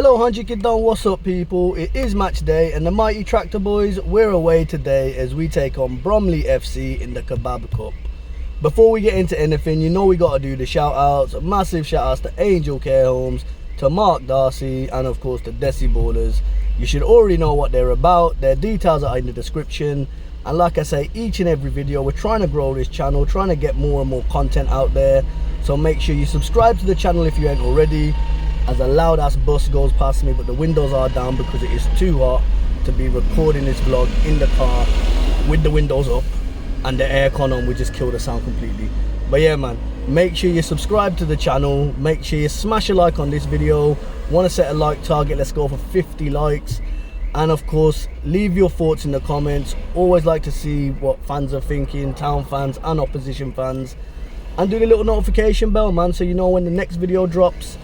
Hello Hanjikidon, what's up people? It is match day and the mighty Tractor Boys, we're away today as we take on Bromley FC in the Kebab Cup. Before we get into anything, you know we got to do the shout outs. Massive shout outs to Angel Care Homes, to Mark Darcy and of course to Desi Ballers. You should already know what they're about, their details are in the description. And like I say, each and every video we're trying to grow this channel, trying to get more and more content out there. So make sure you subscribe to the channel if you ain't already. As a loud ass bus goes past me, but the windows are down because it is too hot to be recording this vlog in the car with the windows up and the aircon on. We just kill the sound completely. But yeah man, make sure you subscribe to the channel, make sure you smash a like on this video. Want to set a like target, let's go for 50 likes. And of course leave your thoughts in the comments. Always like to see what fans are thinking, town fans and opposition fans. And do the little notification bell man, so you know when the next video drops.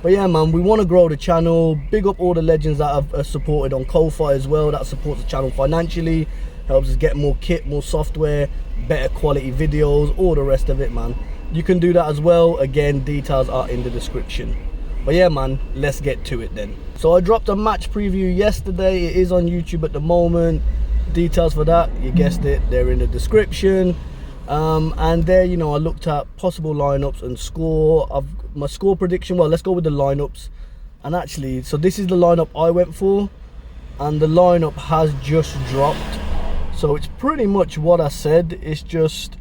But yeah man, we want to grow the channel. Big up all the legends that have supported on Ko-Fi as well, that supports the channel financially, helps us get more kit, more software, better quality videos, all the rest of it man. You can do that as well, again details are in the description. But yeah man, let's get to it then. So I dropped a match preview yesterday, it is on YouTube at the moment. Details for that, you guessed it, they're in the description. And there, you know, I looked at possible lineups and score. My score prediction, well, let's go with the lineups. And actually, so this is the lineup I went for, and the lineup has just dropped. So it's pretty much what I said. It's just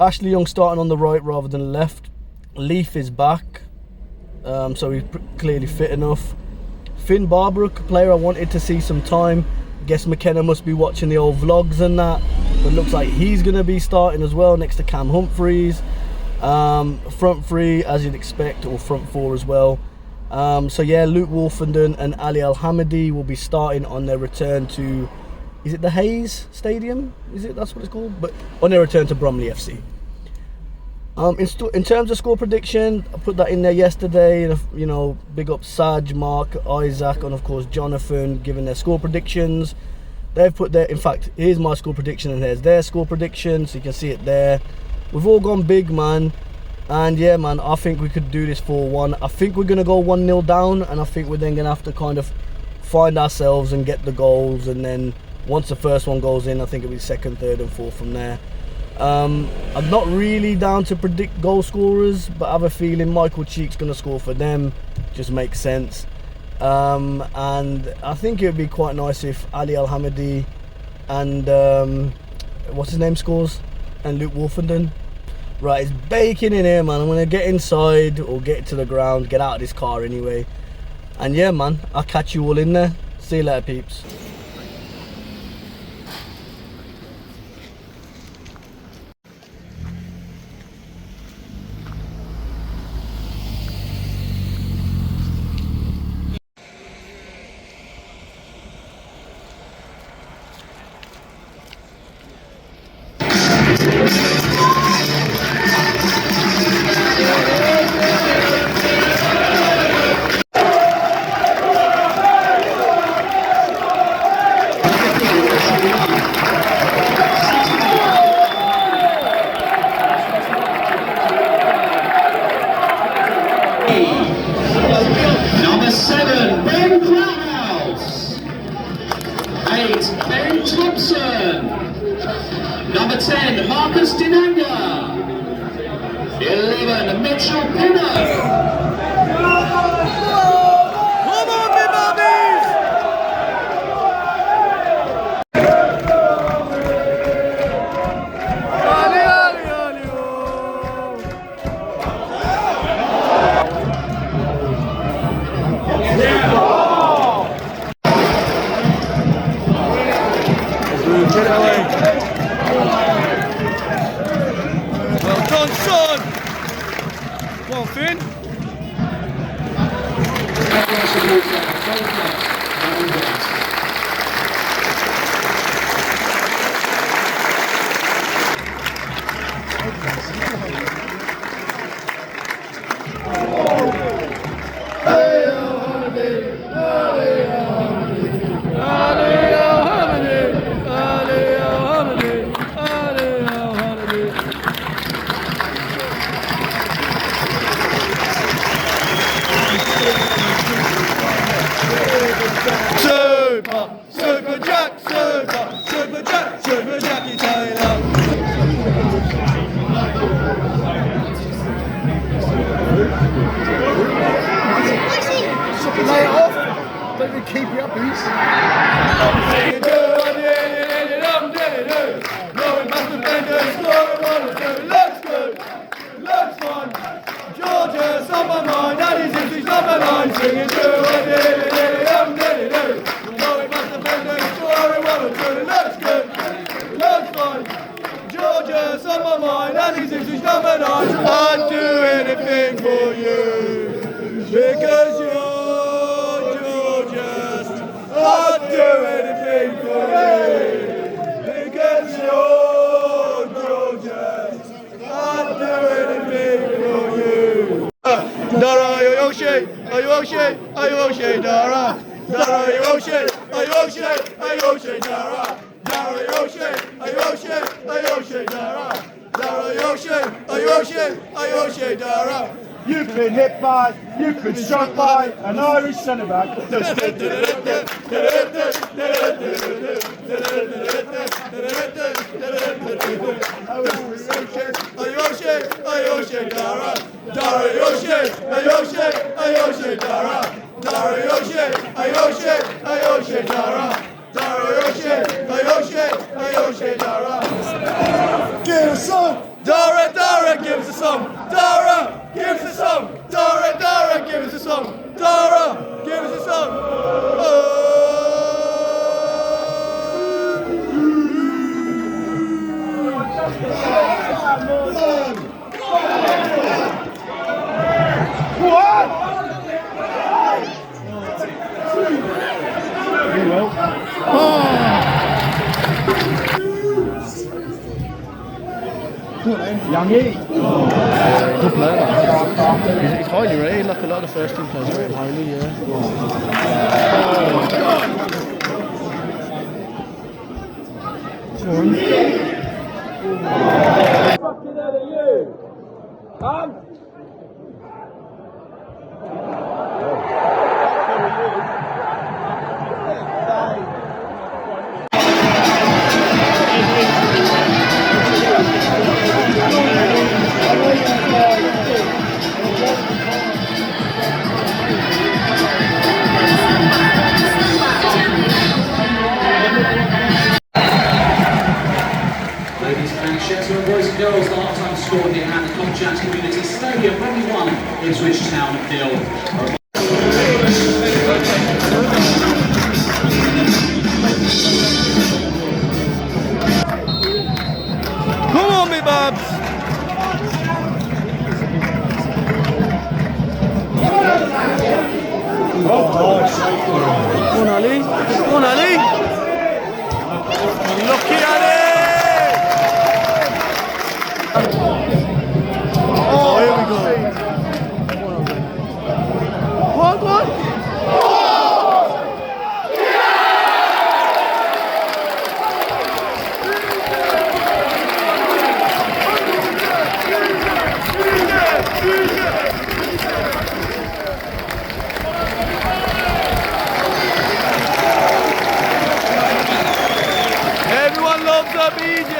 Ashley Young starting on the right rather than left. Leaf is back, so he's clearly fit enough. Finn Barbrook, player I wanted to see some time. Guess McKenna must be watching the old vlogs and that, but looks like he's going to be starting as well next to Cam Humphreys. Front three as you'd expect, or front four as well. So yeah, Luke Wolfenden and Ali Al-Hamidi will be starting on their return to, is it the Hayes Stadium? Is it, that's what it's called? But on their return to Bromley FC. In terms of score prediction, I put that in there yesterday. You know, big up Saj, Mark, Isaac, and of course Jonathan, giving their score predictions. They've put their, in fact, here's my score prediction and there's their score prediction, so you can see it there. We've all gone big, man. And yeah, man, I think we could do this 4-1. I think we're going to go 1-0 down, and I think we're then going to have to kind of find ourselves and get the goals. And then once the first one goes in, I think it'll be second, third, and fourth from there. I'm not really down to predict goal scorers, but I have a feeling Michael Cheek's going to score for them. Just makes sense. And I think it would be quite nice if Ali Al-Hamidi and what's his name scores, and Luke Wolfenden. Right, it's baking in here man. I'm going to get inside or get to the ground, get out of this car anyway. And yeah man, I'll catch you all in there. See you later peeps. Number 7, Ben Crowhouse. 8, Ben Thompson. Number 10, Marcus Dinanga. 11, Mitchell Pinnock. Well done, son! Come on, Finn. Lay it off. Don't we keep you up, please? Looks fun. Georgia's on my mind. Daddy's Ipswich number 9. Singing do a dilly dilly dilly. No, it must have been the story. Well, it truly looks good. Looks fun. Georgia's on my mind. Daddy's Ipswich number 9. I'd do anything for you because you're Georgia's. I'd do anything for you because you're Georgia's. I'd do anything for you. Dara, are you okay? Are you okay? Are you okay, Dara? Dara, are you okay? Are you okay? Are you okay, Dara? Dara, are you okay? Are you okay? Are you okay, Dara? Dara, are you okay? Are you okay? Are you okay, Dara? You've been hit by, you've been struck by an Irish centre back. Are you okay? Are you okay, Dara? Dara, are you okay? Are you okay? Are you okay, Dara? Dara, are you okay? Are you okay? Are you okay, Dara? Dara, are you okay? Are you okay? Are you okay, Dara? Give us some! Dara, Dara, give us a song! Dara, give us a song! Dara, Dara, give us a song! Dara, give us a song! Youngie. Good player. He's highly rated, like a lot of the first team players are rated highly, yeah. Fucking out of you! Ladies and gentlemen, boys and girls, the half-time score here at the Comchat Community Stadium. Bromley 1, Ipswich Town 0. Come on, me babs! Come on, Ali. Come on, Ali. Lucky Ali. Oh, here we go. Go on, go on. Everyone loves the BJ.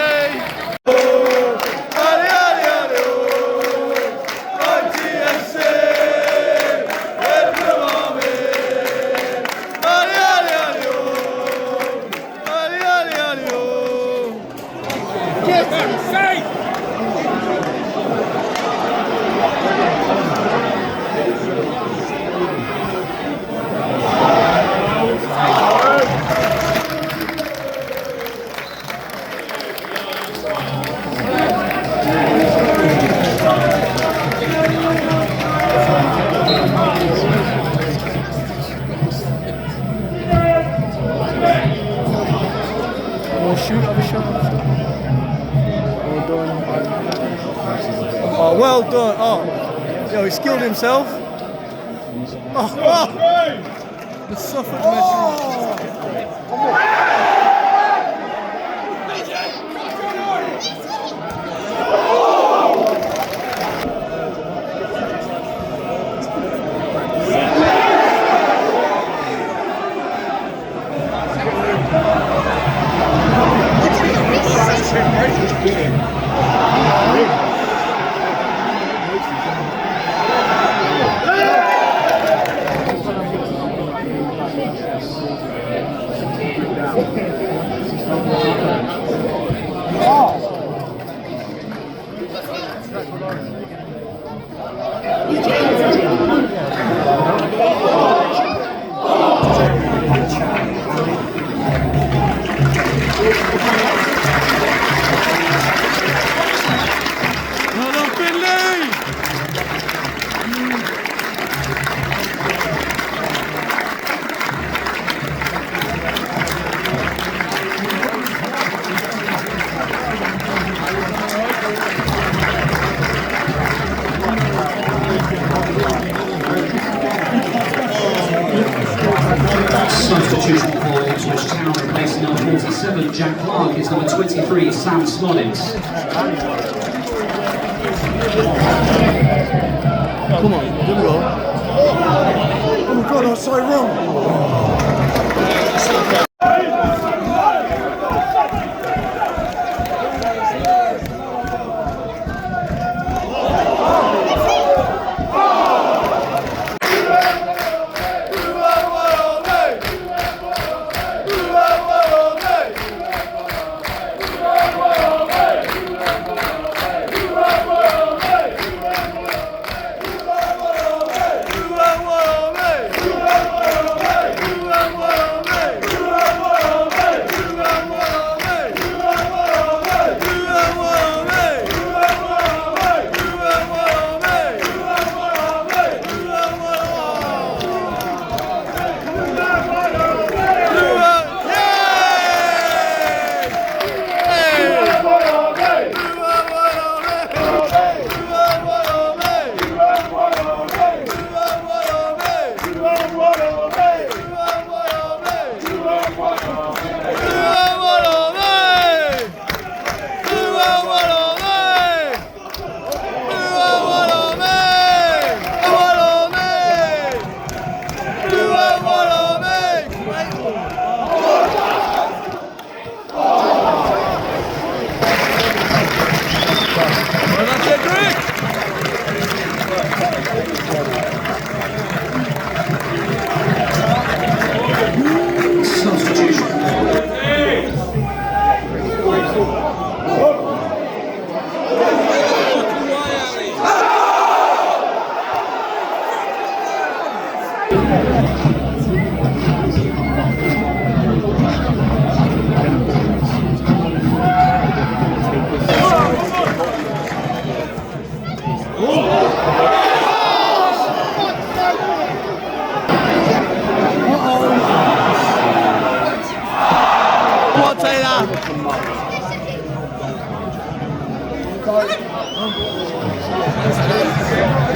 Oh, well done. Oh, yo, he skilled himself. Oh, oh. The Suffolk Aaron Smollins. Come on, give it go. Oh my God, I was so wrong.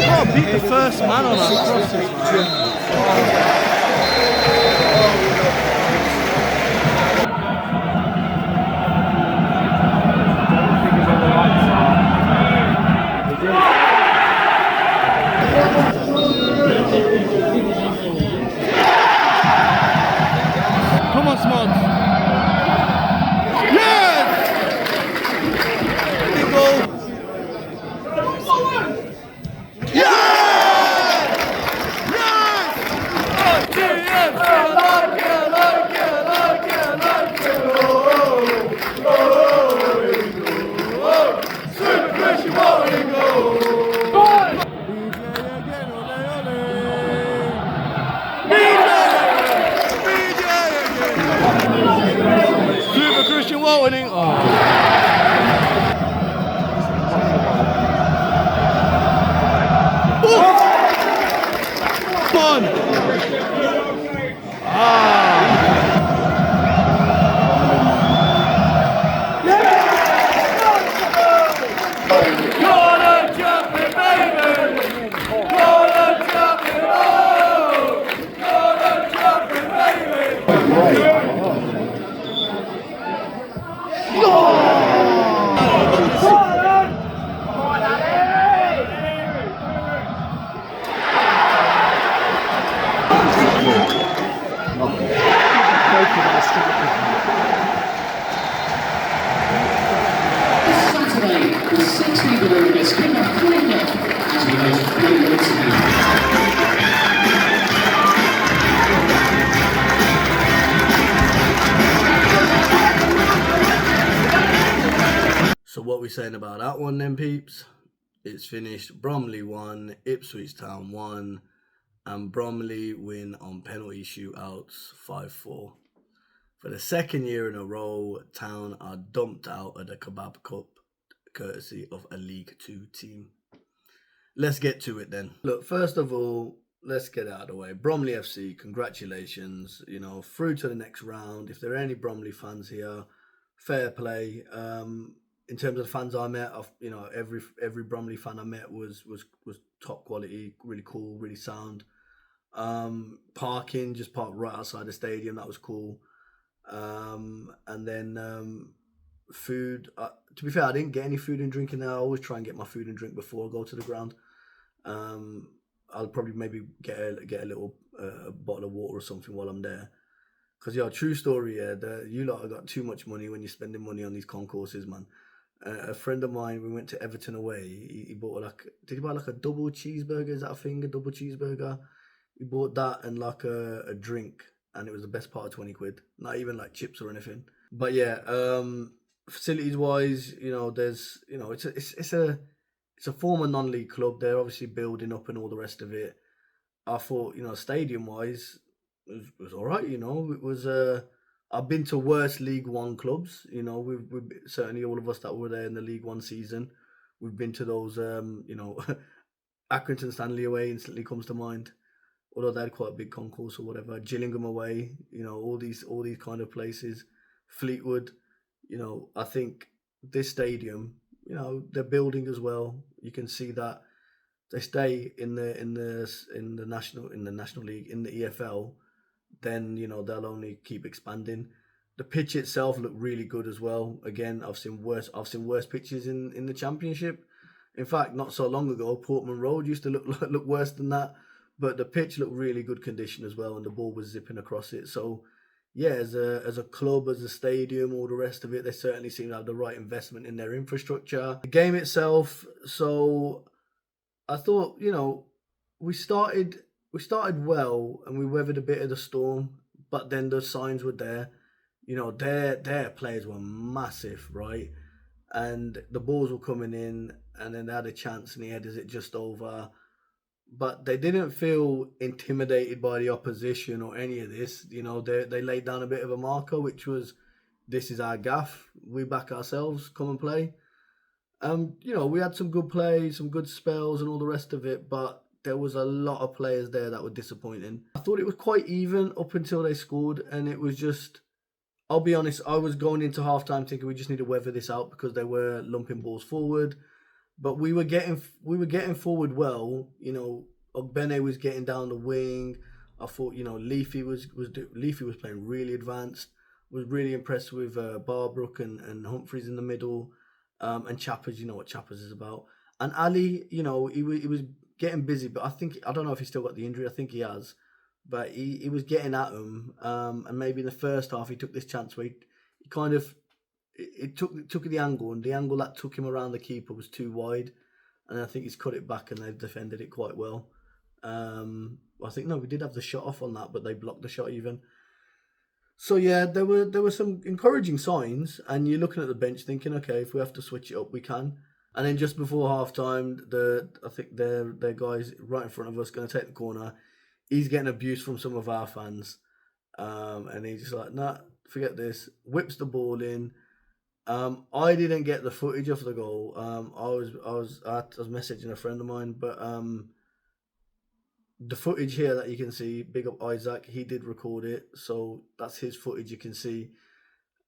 Oh, beat the first man on that. Come on, Smugs. Yes! Big goal. Winning. Oh. Come on. Saturday, the 16th of August, kick off 3 as we host 3 minutes So what we saying about that one then, peeps? It's finished. Bromley 1, Ipswich Town 1, and Bromley win on penalty shootouts 5-4. For the second year in a row, Town are dumped out of the Kebab Cup, courtesy of a League 2 team. Let's get to it then. Look, first of all, let's get it out of the way. Bromley FC, congratulations. You know, through to the next round. If there are any Bromley fans here, fair play. In terms of the fans I met, you know, every Bromley fan I met was top quality, really cool, really sound. Parking, just parked right outside the stadium, that was cool. And then food. To be fair, I didn't get any food and drink in there. I always try and get my food and drink before I go to the ground. I'll probably maybe get a little bottle of water or something while I'm there. Because, yeah, true story, yeah, you lot have got too much money when you're spending money on these concourses, man. A friend of mine, we went to Everton away. He bought did he buy like a double cheeseburger? Is that a thing? A double cheeseburger? He bought that and like a drink, and it was the best part of 20 quid. Not even like chips or anything. But yeah, facilities wise, there's, it's a former non-league club. They're obviously building up and all the rest of it. I thought, stadium wise, it was all right. It was. I've been to worse League One clubs. We've certainly, all of us that were there in the League One season, we've been to those. Accrington Stanley away instantly comes to mind, although they had quite a big concourse or whatever. Gillingham away, all these kind of places. Fleetwood, I think this stadium, they're building as well. You can see that they stay in the national league, in the EFL, then they'll only keep expanding. The pitch itself looked really good as well. Again, I've seen worse pitches in the Championship. In fact, not so long ago, Portman Road used to look worse than that. But the pitch looked really good condition as well, and the ball was zipping across it. So, yeah, as a club, as a stadium, all the rest of it, they certainly seem to have the right investment in their infrastructure. The game itself, so I thought, we started well and we weathered a bit of the storm, but then the signs were there. Their players were massive, right? And the balls were coming in, and then they had a chance and he headers it just over. But they didn't feel intimidated by the opposition or any of this. They laid down a bit of a marker, which was, this is our gaff. We back ourselves, come and play. We had some good play, some good spells and all the rest of it, but there was a lot of players there that were disappointing. I thought it was quite even up until they scored, and it was just, I'll be honest, I was going into halftime thinking we just need to weather this out because they were lumping balls forward. But we were getting forward well. Ogbene was getting down the wing. I thought, Leafy was playing really advanced. Was really impressed with Barbrook and Humphreys in the middle, and Chappers. You know what Chappers is about. And Ali, he was getting busy, but I don't know if he's still got the injury. I think he has, but he was getting at him. And maybe in the first half he took this chance where he kind of. It took the angle, and the angle that took him around the keeper was too wide, and I think he's cut it back, and they've defended it quite well. I think we did have the shot off on that, but they blocked the shot even. So yeah, there were some encouraging signs, and you're looking at the bench thinking, okay, if we have to switch it up, we can. And then just before half time, I think their guys right in front of us going to take the corner. He's getting abuse from some of our fans, and he's just like, nah, forget this. Whips the ball in. I didn't get the footage of the goal. I was messaging a friend of mine, but the footage here that you can see, big up Isaac, he did record it, so that's his footage you can see.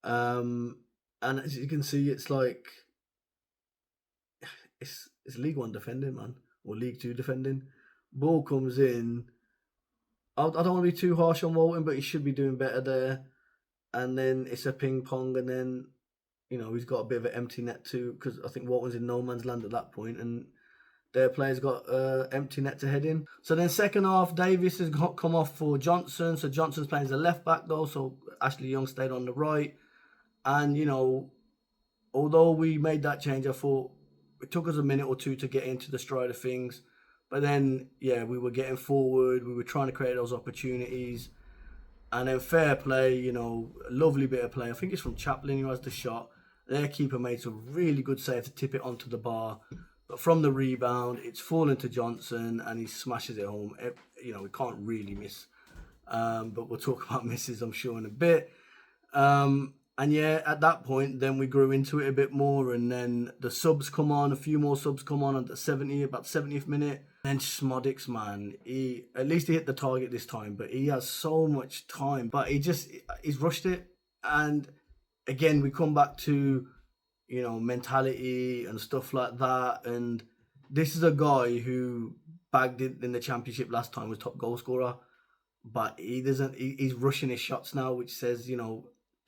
And as you can see, it's like it's League One defending, man, or League Two defending. Ball comes in. I don't want to be too harsh on Walton, but he should be doing better there. And then it's a ping pong, and then. He's got a bit of an empty net too, because I think Walton's in no man's land at that point, and their players got empty net to head in. So then second half, Davis has come off for Johnson. So Johnson's playing as a left back though, so Ashley Young stayed on the right. And, although we made that change, I thought it took us a minute or two to get into the stride of things. But then, yeah, we were getting forward. We were trying to create those opportunities. And then fair play, lovely bit of play. I think it's from Chaplin who has the shot. Their keeper made some really good save to tip it onto the bar. But from the rebound, it's fallen to Johnson and he smashes it home. We can't really miss. But we'll talk about misses, I'm sure, in a bit. And yeah, at that point, then we grew into it a bit more. And then the subs come on, a few more subs come on at the 70th minute. Then Smodics, man, at least he hit the target this time, but he has so much time. But he's rushed it. And again, we come back to, mentality and stuff like that. And this is a guy who bagged it in the Championship last time, was top goal scorer. But he's rushing his shots now, which says,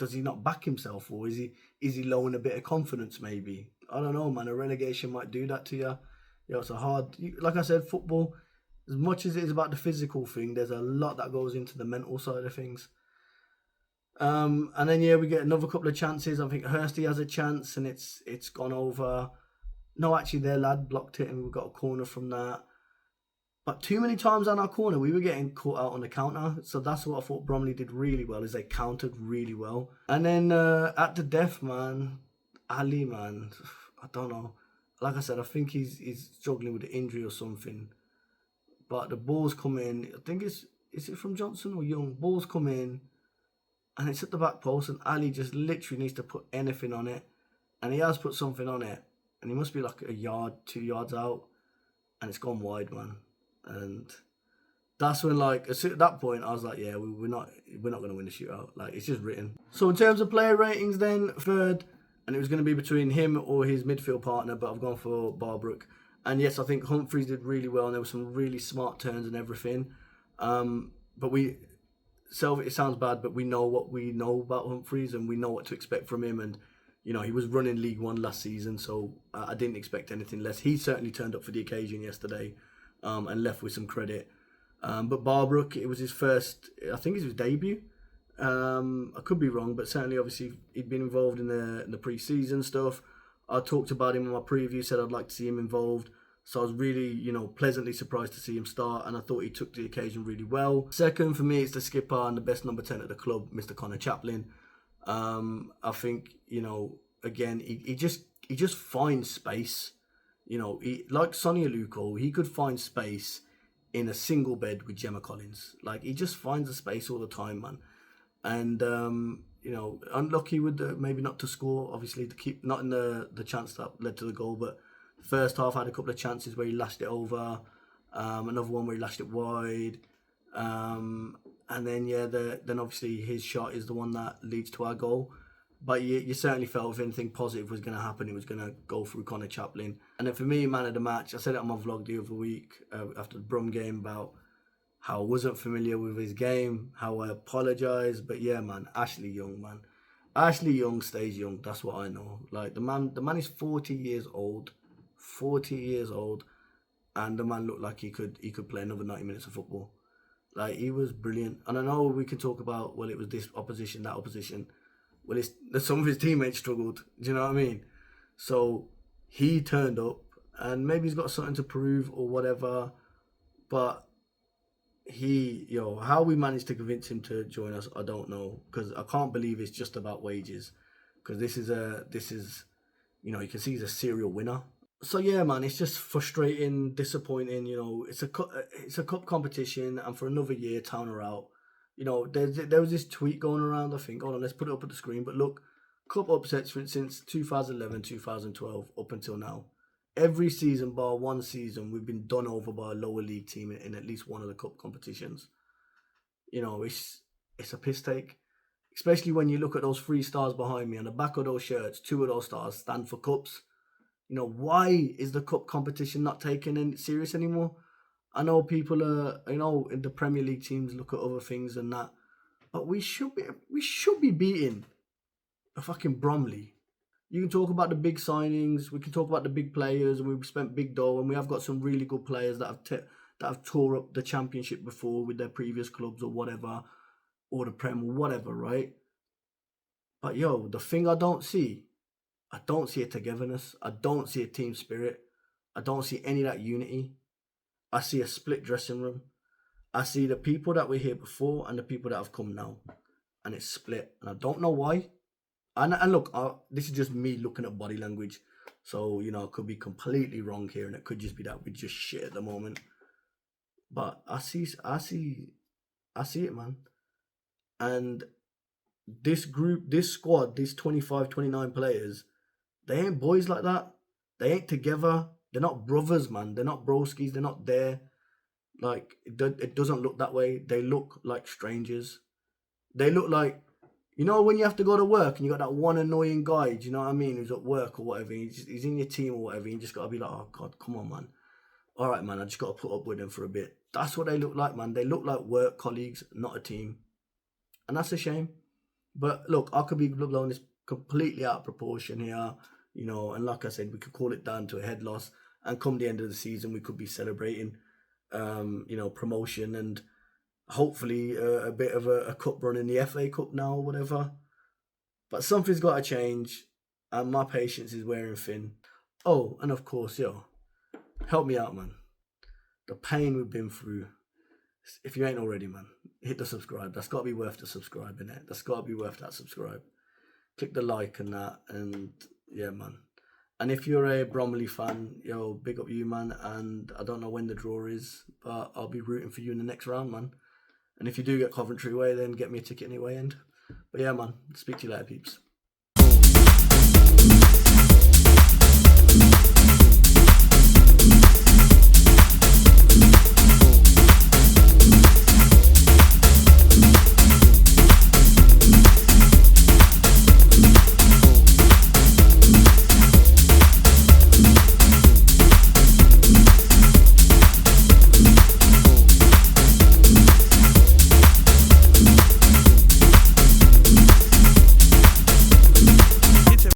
does he not back himself, or is he low in a bit of confidence? Maybe, I don't know, man. A relegation might do that to you. It's a hard. Like I said, football, as much as it is about the physical thing, there's a lot that goes into the mental side of things. And then we get another couple of chances. I think Hursty has a chance, and it's gone over. No, actually, their lad blocked it, and we got a corner from that. But too many times on our corner, we were getting caught out on the counter. So that's what I thought Bromley did really well, is they countered really well. And then at the death, man, Ali, man, I don't know. Like I said, I think he's struggling with the injury or something. But the balls come in. I think is it from Johnson or Young? Balls come in, and it's at the back post, and Ali just literally needs to put anything on it. And he has put something on it. And he must be like a yard, 2 yards out. And it's gone wide, man. And that's when, like, at that point, I was like, yeah, we're not going to win the shootout. Like, it's just written. So in terms of player ratings then, third, and it was going to be between him or his midfield partner, but I've gone for Barbrook. And yes, I think Humphreys did really well, and there were some really smart turns and everything. But it sounds bad, but we know what we know about Humphreys, and we know what to expect from him. And, he was running League One last season, so I didn't expect anything less. He certainly turned up for the occasion yesterday, and left with some credit. But Barbrook, it was his first, I think it was his debut. I could be wrong, but certainly, obviously, he'd been involved in the pre-season stuff. I talked about him in my preview, said I'd like to see him involved. So I was really, pleasantly surprised to see him start, and I thought he took the occasion really well. Second, for me, it's the skipper and the best number 10 at the club, Mr. Connor Chaplin. I think, again, he just finds space. Like Sonny Aluko, he could find space in a single bed with Gemma Collins. Like, he just finds the space all the time, man. And, unlucky with maybe not to score, obviously, to keep, not in the chance that led to the goal, but first half had a couple of chances where he lashed it over, another one where he lashed it wide, and then then obviously his shot is the one that leads to our goal. But you certainly felt if anything positive was going to happen, it was going to go through Connor Chaplin. And then for me, man of the match, I said it on my vlog the other week after the Brum game about how I wasn't familiar with his game, how I apologise. But yeah, man, Ashley Young, man. Ashley Young stays young, that's what I know. Like, the man is 40 years old. 40 years old. And the man looked like he could play another 90 minutes of football. Like, he was brilliant. And I know we can talk about, well, it was this opposition, that opposition. Well, some of his teammates struggled. Do you know what I mean? So he turned up, and maybe he's got something to prove or whatever. But how we managed to convince him to join us, I don't know, because I can't believe it's just about wages. Because this is, you can see he's a serial winner. So yeah, man, it's just frustrating, disappointing. It's a cup competition, and for another year, Town are out. There was this tweet going around, I think. Hold on, let's put it up at the screen. But look, cup upsets since 2011, 2012, up until now. Every season, bar one season, we've been done over by a lower league team in at least one of the cup competitions. It's a piss take. Especially when you look at those 3 stars behind me. On the back of those shirts, 2 of those stars stand for cups. Why is the cup competition not taken serious anymore? I know people are, in the Premier League teams look at other things and that, but we should be beating a fucking Bromley. You can talk about the big signings, we can talk about the big players, and we've spent big dough, and we have got some really good players that have tore up the Championship before with their previous clubs or whatever, or the Prem or whatever, right? But the thing I don't see a togetherness. I don't see a team spirit. I don't see any of that unity. I see a split dressing room. I see the people that were here before and the people that have come now. And it's split. And I don't know why. And look, this is just me looking at body language. So, I could be completely wrong here, and it could just be that we're just shit at the moment. But I see it, man. And this group, this squad, these 25, 29 players, they ain't boys like that. They ain't together. They're not brothers, man. They're not broskies. They're not there. Like, it doesn't look that way. They look like strangers. They look like, when you have to go to work and you got that one annoying guy, do you know what I mean, who's at work or whatever, he's in your team or whatever, you just got to be like, oh, God, come on, man. All right, man, I just got to put up with them for a bit. That's what they look like, man. They look like work colleagues, not a team. And that's a shame. But look, I could be blown this completely out of proportion here, you know. And like I said, we could call it down to a head loss, and come the end of the season, we could be celebrating, you know, promotion and hopefully a bit of a cup run in the FA Cup now or whatever. But something's got to change, and my patience is wearing thin. Oh, and of course, yo, help me out, man. The pain we've been through. If you ain't already, man, hit the subscribe. That's got to be worth the subscribe, innit? That's got to be worth that subscribe. Click the like and that, and yeah, man. And if you're a Bromley fan, yo, big up you, man. And I don't know when the draw is, but I'll be rooting for you in the next round, man. And if you do get Coventry away, then get me a ticket anyway. And but yeah, man, speak to you later, peeps.